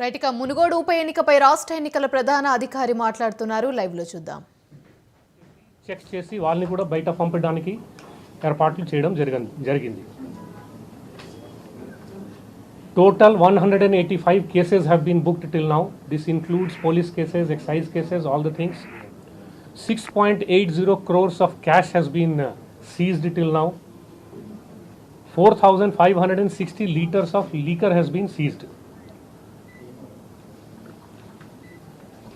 Right ఇక మునుగోడు ఉప ఎన్నికపై రాష్ట్ర ఎన్నికల ప్రధాన అధికారి మాట్లాడుతున్నారు. లైవ్ లో చూద్దాం. చెక్ చేసి వాళ్ళని కూడా బయట పంపడానికి ఏర్పాట్లు చేయడం జరిగింది. Total 185 cases have been booked till now. This includes police cases, excise cases, all the things. 6.80 crores of cash has been seized till now. 4,560 liters of liquor has been seized.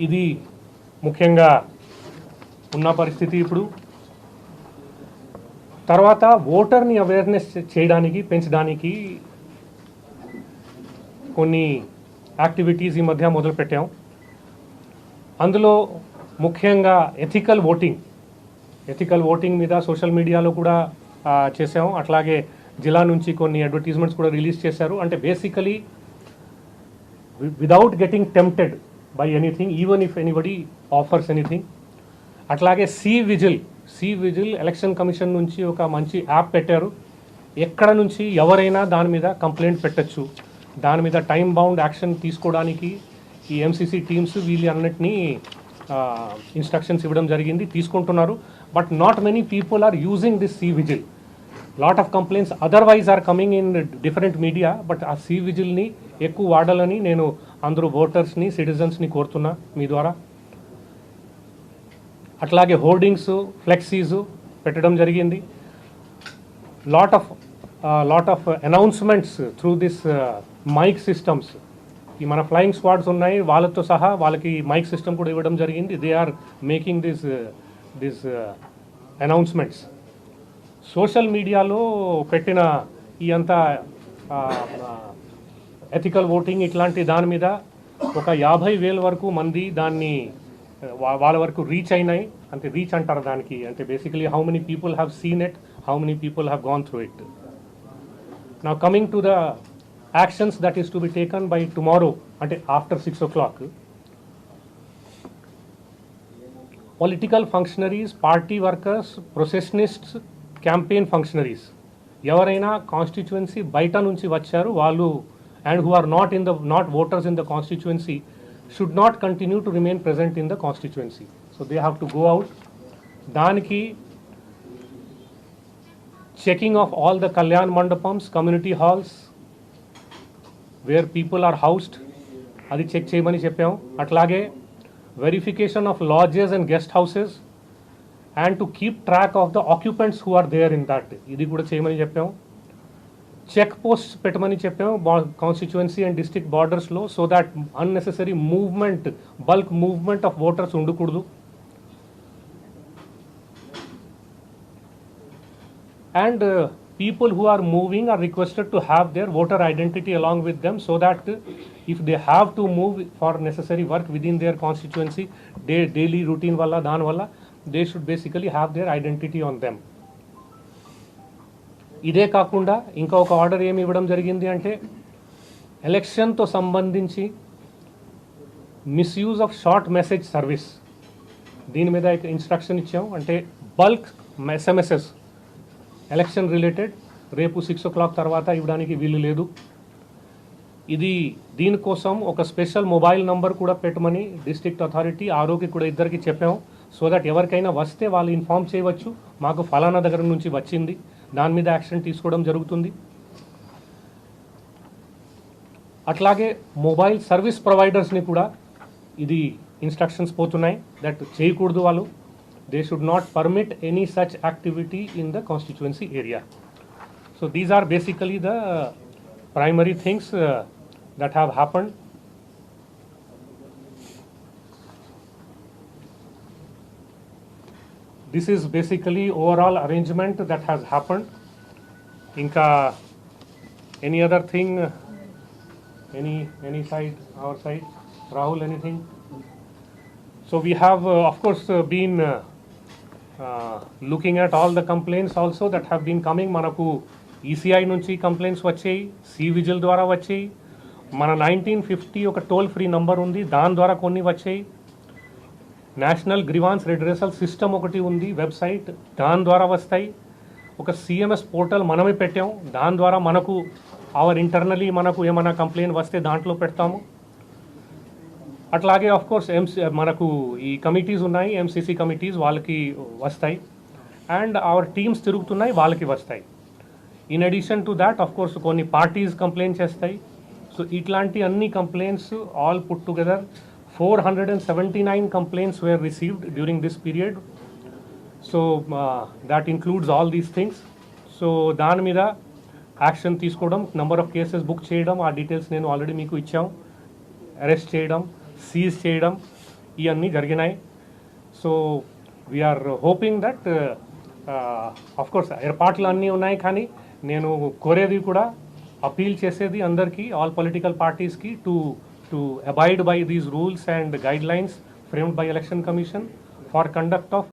ఇది ముఖ్యంగా ఉన్న పరిస్థితి. ఇప్పుడు తర్వాత ఓటర్ని అవేర్నెస్ చేయడానికి పెంచడానికి కొన్ని activities ఈ మధ్య మొదలుపెట్టాం. అందులో ముఖ్యంగా ఎథికల్ ఓటింగ్ మీద సోషల్ మీడియాలో కూడా చేసాం. అట్లాగే జిల్లా నుంచి కొన్ని అడ్వర్టైజ్మెంట్స్ కూడా రిలీజ్ చేశారు. అంటే basically without getting tempted by anything, even if anybody offers anything. అట్లాగే సి విజిల్ ఎలక్షన్ కమిషన్ నుంచి ఒక మంచి యాప్ పెట్టారు. ఎక్కడ నుంచి ఎవరైనా దాని మీద కంప్లైంట్ పెట్టచ్చు. దాని మీద టైం బౌండ్ యాక్షన్ తీసుకోవడానికి ఈ ఎంసీసీ టీమ్స్ వీళ్ళన్నిటినీ ఇన్స్ట్రక్షన్స్ ఇవ్వడం జరిగింది, తీసుకుంటున్నారు. But not many people are using this C vigil. Lot of complaints otherwise are coming in different media. But ఆ సి విజిల్ని ఎక్కువ వాడాలని నేను అందరూ ఓటర్స్ని, సిటిజన్స్ని కోరుతున్నా మీ ద్వారా. అట్లాగే హోర్డింగ్స్, ఫ్లెక్సీస్ పెట్టడం జరిగింది. Lot of announcements through this mike systems. ఈ మన ఫ్లయింగ్ స్క్వాడ్స్ ఉన్నాయి, వాళ్ళతో సహా వాళ్ళకి మైక్ సిస్టమ్ కూడా ఇవ్వడం జరిగింది. They are making this announcements. Social మీడియాలో పెట్టిన ఈ అంతా ఎథికల్ ఓటింగ్ ఇట్లాంటి దాని మీద ఒక 50,000 వరకు మంది దాన్ని వాళ్ళ వరకు రీచ్ అయినాయి. అంటే రీచ్ అంటారు దానికి. అంటే basically how many people have seen it, how many people have gone through it. Now coming to the actions that is to be taken by tomorrow, అంటే after 6 o'clock. Political functionaries, party workers, processionists, campaign functionaries ఎవరైనా constituency బయట నుంచి వచ్చారు వాళ్ళు and who are not voters in the constituency should not continue to remain present in the constituency. So they have to go out. Daniki checking of all the Kalyan Mandapams, community halls where people are housed, adi check cheyamani cheppam. Atlage verification of lodges and guest houses and to keep track of the occupants who are there in that. Idi kuda cheyamani cheppam. Check post పెట్టమని చెప్పాము constituency and district బార్డర్స్లో, so that unnecessary movement, bulk movement of voters ఉండకూడదు. And people who are moving are requested to have their voter identity along with them, so that if they have to move for necessary work within their constituency daily routine వల్ల దానివల్ల they should basically have their identity on them. ఇదే కాకుండా ఇంకా ఒక order ఏమి ఇవ్వడం జరిగింది అంటే ఎలక్షన్తో సంబంధించి misuse of short message service, దీని మీద ఇన్స్ట్రక్షన్ ఇచ్చాం. అంటే బల్క్ ఎస్ఎంఎస్ఎస్ ఎలక్షన్ రిలేటెడ్ రేపు 6 o'clock తర్వాత ఇవ్వడానికి వీలు లేదు. దీనికోసం ఒక స్పెషల్ మొబైల్ నంబర్ కూడా పెట్టమని డిస్ట్రిక్ట్ అథారిటీ, ఆరోగ్య కూడా ఇద్దరికి చెప్పాము. సో దట్ ఎవరికైనా వస్తే వాళ్ళు ఇన్ఫార్మ్ చేయవచ్చు, మాకు ఫలానా దగ్గర నుంచి వచ్చింది, దాని మీద యాక్షన్ తీసుకోవడం జరుగుతుంది. అట్లాగే మొబైల్ సర్వీస్ ప్రొవైడర్స్ని కూడా ఇది ఇన్స్ట్రక్షన్స్ పోతున్నాయి దట్ చేయకూడదు వాళ్ళు. They should not permit any such activity in the constituency area. So these are basically the primary things that have happened. This is basically overall arrangement that has happened. Inka any other thing, any side, our side, Rahul, anything? So we have of course been looking at all the complaints also that have been coming. Manaku ECI nunchi complaints vachayi, C vigil dwara vachayi, mana 1950 oka toll free number undi, dan dwara konni vachayi. National grievance redressal system ఒకటి ఉంది website, దాని ద్వారా వస్తాయి. ఒక CMS portal మనమే పెట్టాం, దాని ద్వారా మనకు అవర్ ఇంటర్నలీ మనకు ఏమైనా కంప్లైంట్ వస్తే దాంట్లో పెడతాము. అట్లాగే ఆఫ్ కోర్స్ మనకు ఈ కమిటీస్ ఉన్నాయి, ఎంసీసీ కమిటీస్ వాళ్ళకి వస్తాయి, అండ్ అవర్ టీమ్స్ తిరుగుతున్నాయి వాళ్ళకి వస్తాయి. In addition to that of course కొన్ని పార్టీస్ కంప్లైంట్ చేస్తాయి. సో ఇట్లాంటి అన్ని complaints all put together 479 complaints were received during this period. So that includes all these things. So దాని మీద యాక్షన్ తీసుకోవడం, నెంబర్ ఆఫ్ కేసెస్ బుక్ చేయడం, ఆ details నేను ఆల్రెడీ మీకు ఇచ్చాం. అరెస్ట్ చేయడం, సీజ్ చేయడం, ఇవన్నీ జరిగినాయి. So we are hoping that of course ఏర్పాట్లు అన్నీ ఉన్నాయి, కానీ నేను కోరేది కూడా, అపీల్ చేసేది అందరికీ, ఆల్ పొలిటికల్ పార్టీస్కి to abide by these rules and guidelines framed by election commission for conduct of